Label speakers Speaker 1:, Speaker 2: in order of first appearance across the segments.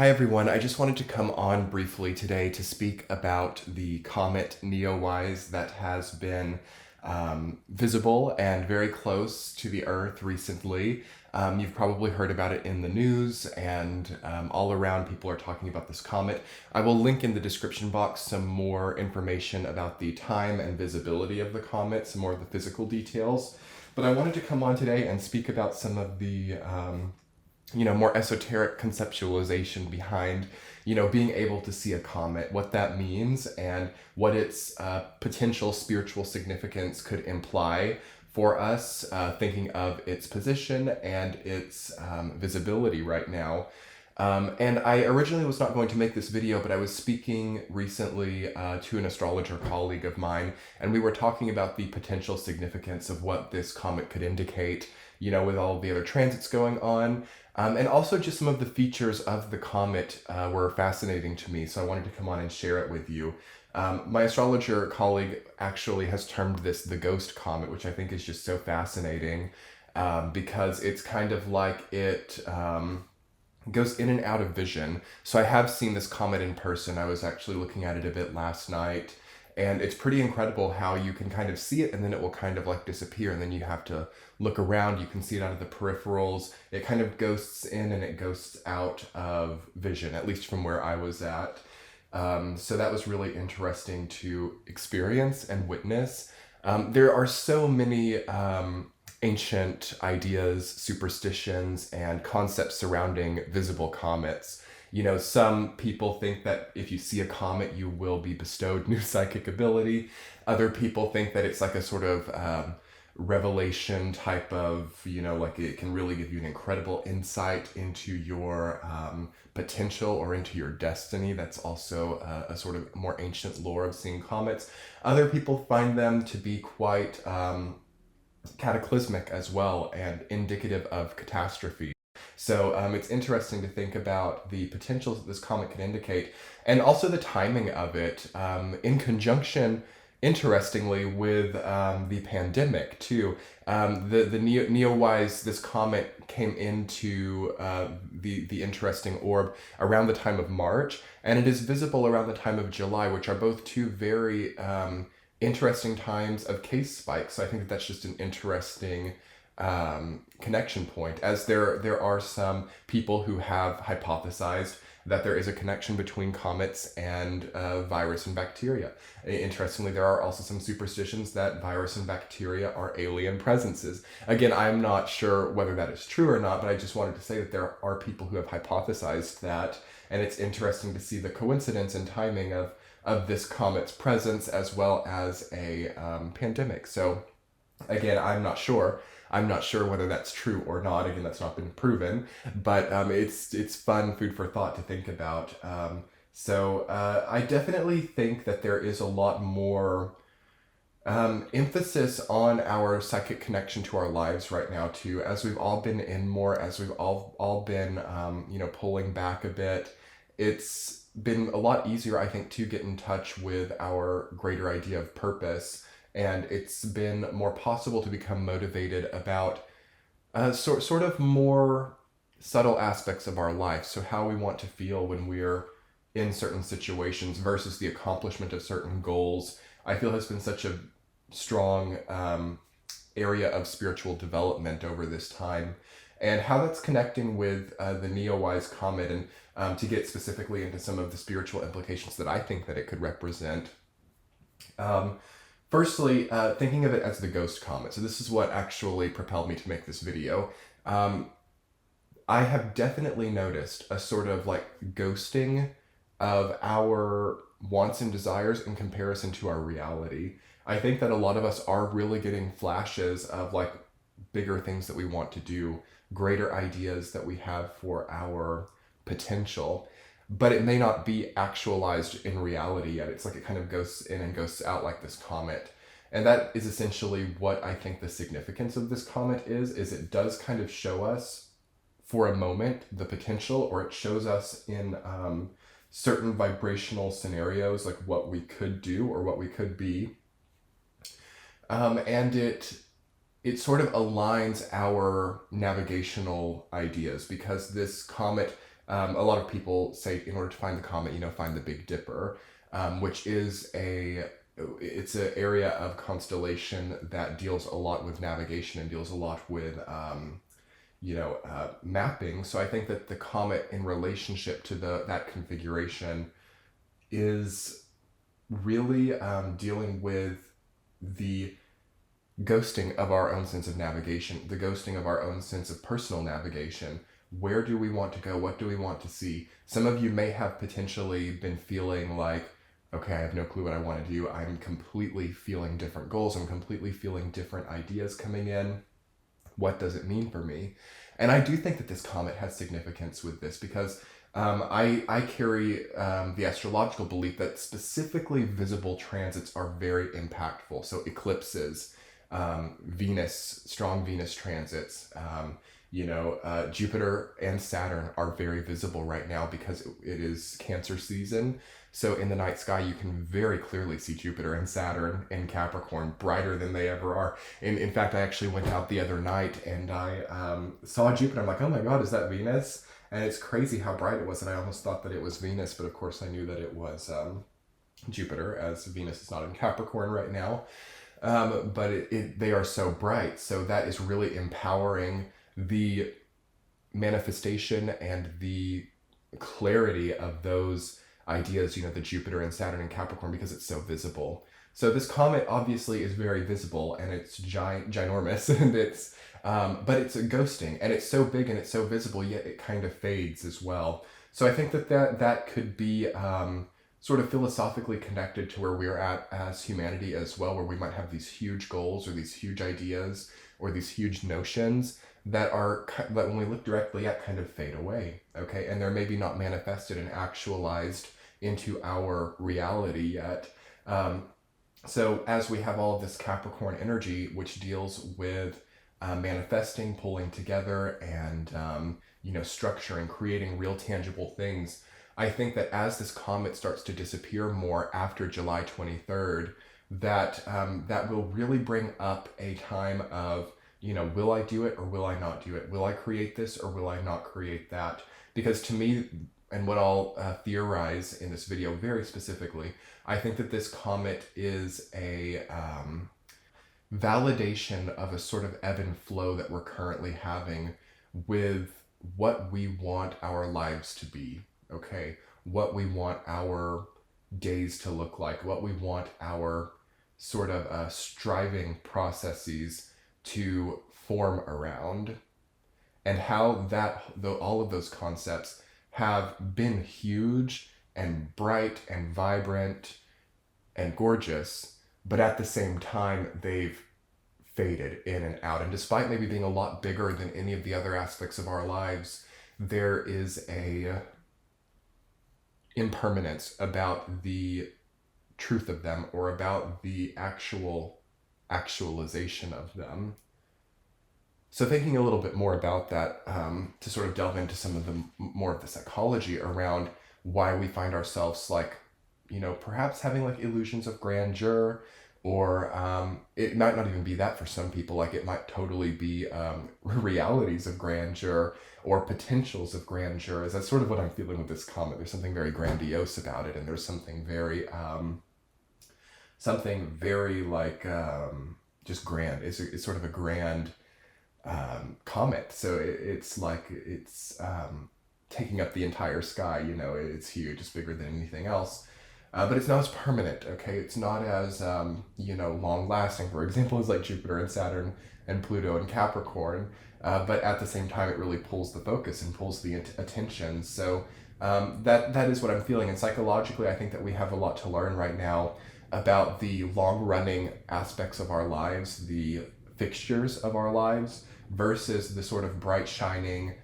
Speaker 1: Hi everyone, I just wanted to come on briefly today to speak about the Comet Neowise that has been visible and very close to the Earth recently. You've probably heard about it in the news and all around people are talking about this comet. I will link in the description box some more information about the time and visibility of the comet, some more of the physical details. But I wanted to come on today and speak about some of the more esoteric conceptualization behind, being able to see a comet, what that means, and what its potential spiritual significance could imply for us, thinking of its position and its visibility right now. And I originally was not going to make this video, but I was speaking recently to an astrologer colleague of mine, and we were talking about the potential significance of what this comet could indicate, with all of the other transits going on. And also just some of the features of the comet were fascinating to me, so I wanted to come on and share it with you. My astrologer colleague actually has termed this the ghost comet, which I think is just so fascinating because it's kind of like it goes in and out of vision. So I have seen this comet in person. I was actually looking at it a bit last night. And it's pretty incredible how you can kind of see it and then it will kind of like disappear and then you have to look around. You can see it out of the peripherals. It kind of ghosts in and it ghosts out of vision, at least from where I was at. So that was really interesting to experience and witness. There are so many ancient ideas, superstitions, and concepts surrounding visible comets. Some people think that if you see a comet, you will be bestowed new psychic ability. Other people think that it's like a sort of revelation type of, like it can really give you an incredible insight into your potential or into your destiny. That's also a sort of more ancient lore of seeing comets. Other people find them to be quite cataclysmic as well and indicative of catastrophe. So it's interesting to think about the potentials that this comet could indicate and also the timing of it in conjunction, interestingly, with the pandemic too. The Neowise, this comet came into the interesting orb around the time of March, and it is visible around the time of July, which are both two very interesting times of case spikes. So I think that's just an interesting connection point, as there are some people who have hypothesized that there is a connection between comets and virus and bacteria. Interestingly, there are also some superstitions that virus and bacteria are alien presences. Again, I'm not sure whether that is true or not, but I just wanted to say that there are people who have hypothesized that, and it's interesting to see the coincidence and timing of this comet's presence as well as a pandemic. So again, I'm not sure. I'm not sure whether that's true or not. Again, that's not been proven, but it's fun food for thought to think about. So I definitely think that there is a lot more emphasis on our psychic connection to our lives right now too, as we've all been in more, as we've all been pulling back a bit. It's been a lot easier, I think, to get in touch with our greater idea of purpose. And it's been more possible to become motivated about sort of more subtle aspects of our life. So how we want to feel when we're in certain situations versus the accomplishment of certain goals, I feel has been such a strong area of spiritual development over this time. And how that's connecting with the Neowise comet, and to get specifically into some of the spiritual implications that I think that it could represent. Firstly, thinking of it as the ghost comet. So this is what actually propelled me to make this video. I have definitely noticed a sort of like ghosting of our wants and desires in comparison to our reality. I think that a lot of us are really getting flashes of like bigger things that we want to do, greater ideas that we have for our potential, but it may not be actualized in reality yet. It's like it kind of goes in and goes out like this comet. And that is essentially what I think the significance of this comet is it does kind of show us for a moment the potential, or it shows us in certain vibrational scenarios, like what we could do or what we could be. And it sort of aligns our navigational ideas, because this comet A lot of people say in order to find the comet, find the Big Dipper, which is it's an area of constellation that deals a lot with navigation and deals a lot with mapping. So I think that the comet in relationship to that configuration is really dealing with the ghosting of our own sense of navigation, the ghosting of our own sense of personal navigation. Where do we want to go? What do we want to see? Some of you may have potentially been feeling like, okay, I have no clue what I want to do. I'm completely feeling different goals. I'm completely feeling different ideas coming in. What does it mean for me? And I do think that this comet has significance with this because I carry the astrological belief that specifically visible transits are very impactful. So eclipses, strong Venus transits, Jupiter and Saturn are very visible right now because it is Cancer season. So in the night sky, you can very clearly see Jupiter and Saturn in Capricorn, brighter than they ever are. In fact, I actually went out the other night and I saw Jupiter. I'm like, oh my God, is that Venus? And it's crazy how bright it was. And I almost thought that it was Venus, but of course I knew that it was Jupiter, as Venus is not in Capricorn right now. But they are so bright. So that is really empowering the manifestation and the clarity of those ideas, the Jupiter and Saturn and Capricorn, because it's so visible. So this comet obviously is very visible and it's ginormous and it's but it's a ghosting and it's so big and it's so visible, yet it kind of fades as well. So I think that could be sort of philosophically connected to where we're at as humanity as well, where we might have these huge goals or these huge ideas or these huge notions that when we look directly at kind of fade away, okay? And they're maybe not manifested and actualized into our reality yet. So as we have all of this Capricorn energy, which deals with manifesting, pulling together, and structuring, creating real tangible things, I think that as this comet starts to disappear more after July 23rd, that will really bring up a time of, will I do it or will I not do it? Will I create this or will I not create that? Because to me, and what I'll theorize in this video very specifically, I think that this comet is a validation of a sort of ebb and flow that we're currently having with what we want our lives to be, okay? What we want our days to look like, what we want our sort of striving processes to form around, and how all of those concepts have been huge and bright and vibrant and gorgeous, but at the same time they've faded in and out. And despite maybe being a lot bigger than any of the other aspects of our lives, there is a impermanence about the truth of them or about the actualization of them. So thinking a little bit more about that, to sort of delve into some of more of the psychology around why we find ourselves perhaps having illusions of grandeur, or it might not even be that for some people. It might totally be realities of grandeur or potentials of grandeur. That's sort of what I'm feeling with this comet. There's something very grandiose about it, and there's something very just grand. It's sort of a grand comet. So it's taking up the entire sky. It's huge. It's bigger than anything else. But it's not as permanent, okay? It's not as, long lasting, for example, as Jupiter and Saturn and Pluto and Capricorn. But at the same time, it really pulls the focus and pulls the attention. So that is what I'm feeling. And psychologically, I think that we have a lot to learn right now about the long-running aspects of our lives, the fixtures of our lives, versus the sort of bright, shining,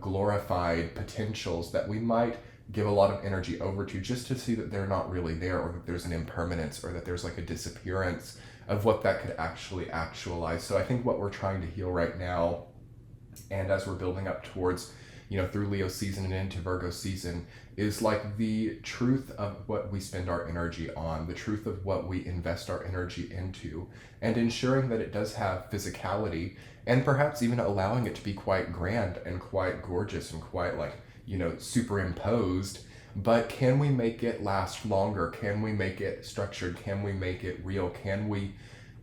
Speaker 1: glorified potentials that we might give a lot of energy over to, just to see that they're not really there, or that there's an impermanence, or that there's a disappearance of what that could actually actualize. So I think what we're trying to heal right now, and as we're building up towards, through Leo season and into Virgo season, is the truth of what we spend our energy on, the truth of what we invest our energy into, and ensuring that it does have physicality, and perhaps even allowing it to be quite grand and quite gorgeous and quite superimposed, but can we make it last longer? Can we make it structured? Can we make it real? Can we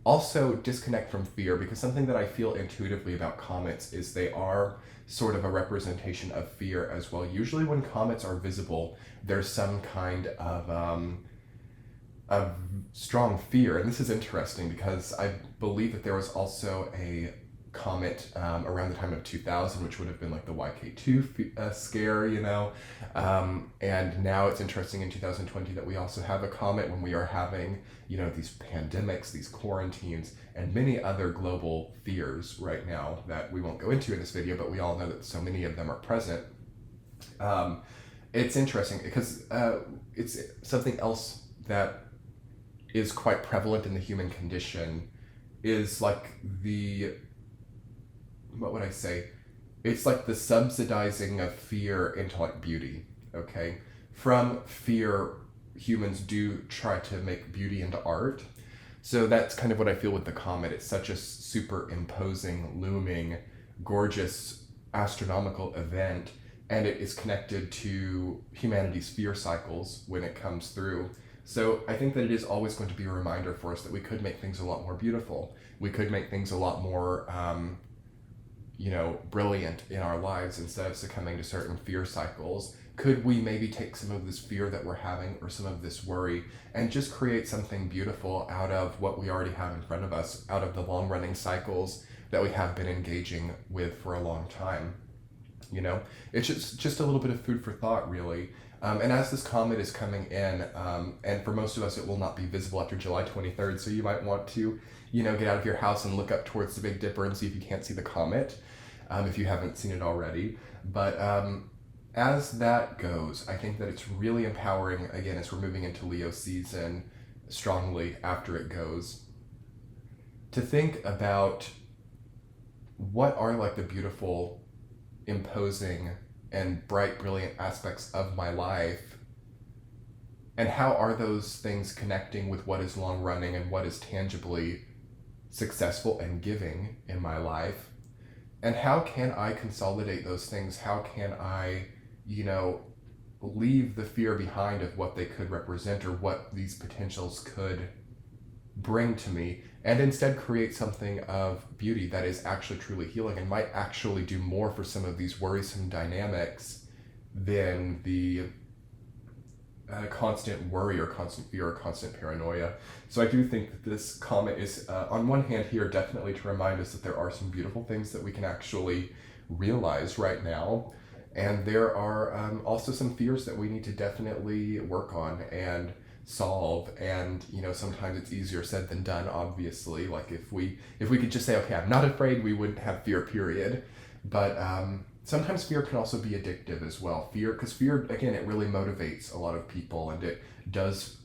Speaker 1: also disconnect from fear? Because something that I feel intuitively about comets is they are sort of a representation of fear as well. Usually when comets are visible, there's some kind of strong fear. And this is interesting because I believe that there was also a comet around the time of 2000, which would have been like the YK2 scare, and now it's interesting in 2020 that we also have a comet when we are having, these pandemics, these quarantines, and many other global fears right now that we won't go into in this video, but we all know that so many of them are present. It's interesting because it's something else that is quite prevalent in the human condition is like what would I say? It's like the subsidizing of fear into like beauty, okay? From fear, humans do try to make beauty into art. So that's kind of what I feel with the comet. It's such a superimposing, looming, gorgeous, astronomical event, and it is connected to humanity's fear cycles when it comes through. So I think that it is always going to be a reminder for us that we could make things a lot more beautiful. We could make things a lot more brilliant in our lives instead of succumbing to certain fear cycles. Could we maybe take some of this fear that we're having or some of this worry and just create something beautiful out of what we already have in front of us, out of the long running cycles that we have been engaging with for a long time? It's just a little bit of food for thought, really. And as this comet is coming in, and for most of us it will not be visible after July 23rd, so you might want to, get out of your house and look up towards the Big Dipper and see if you can't see the comet, if you haven't seen it already. But as that goes, I think that it's really empowering, again, as we're moving into Leo season strongly after it goes, to think about what are like the beautiful, imposing, and bright, brilliant aspects of my life, and how are those things connecting with what is long running and what is tangibly successful and giving in my life, and how can I consolidate those things? How can I, leave the fear behind of what they could represent or what these potentials could bring to me, and instead create something of beauty that is actually truly healing and might actually do more for some of these worrisome dynamics than the constant worry or constant fear or constant paranoia. So I do think that this comet is, on one hand here, definitely to remind us that there are some beautiful things that we can actually realize right now. And there are also some fears that we need to definitely work on and solve. And sometimes it's easier said than done, obviously. Like if we could just say, okay, I'm not afraid, we wouldn't have fear, period. But sometimes fear can also be addictive as well. Because fear, again, it really motivates a lot of people, and it does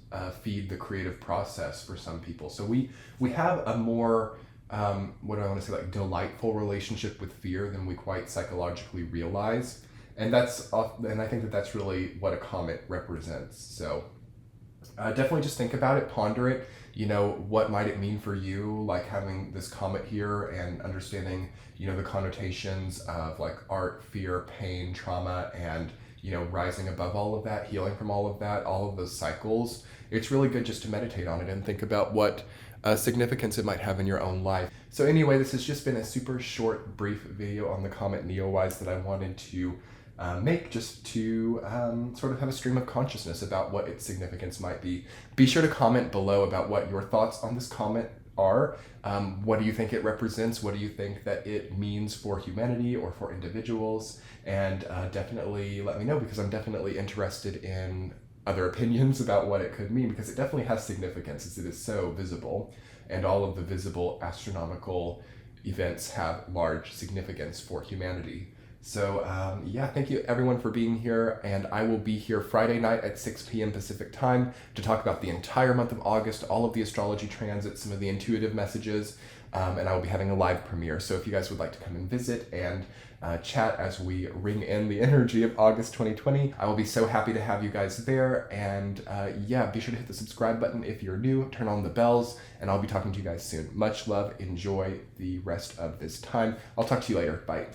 Speaker 1: feed the creative process for some people. So we have a more what do I want to say, like delightful relationship with fear than we quite psychologically realize. And I think that that's really what a comet represents. So definitely just think about it, ponder it. What might it mean for you, like having this comet here and understanding, the connotations of like art, fear, pain, trauma, and, rising above all of that, healing from all of that, all of those cycles. It's really good just to meditate on it and think about what significance it might have in your own life. So anyway, this has just been a super short, brief video on the Comet Neowise that I wanted to make just to sort of have a stream of consciousness about what its significance might be. Be sure to comment below about what your thoughts on this comet are. What do you think it represents? What do you think that it means for humanity or for individuals? And definitely let me know, because I'm definitely interested in other opinions about what it could mean, because it definitely has significance as it is so visible, and all of the visible astronomical events have large significance for humanity. So thank you everyone for being here, and I will be here Friday night at 6 p.m. Pacific time to talk about the entire month of August, all of the astrology transits, some of the intuitive messages, and I will be having a live premiere. So if you guys would like to come and visit and chat as we ring in the energy of August 2020, I will be so happy to have you guys there. And be sure to hit the subscribe button if you're new, turn on the bells, and I'll be talking to you guys soon. Much love, enjoy the rest of this time. I'll talk to you later, bye.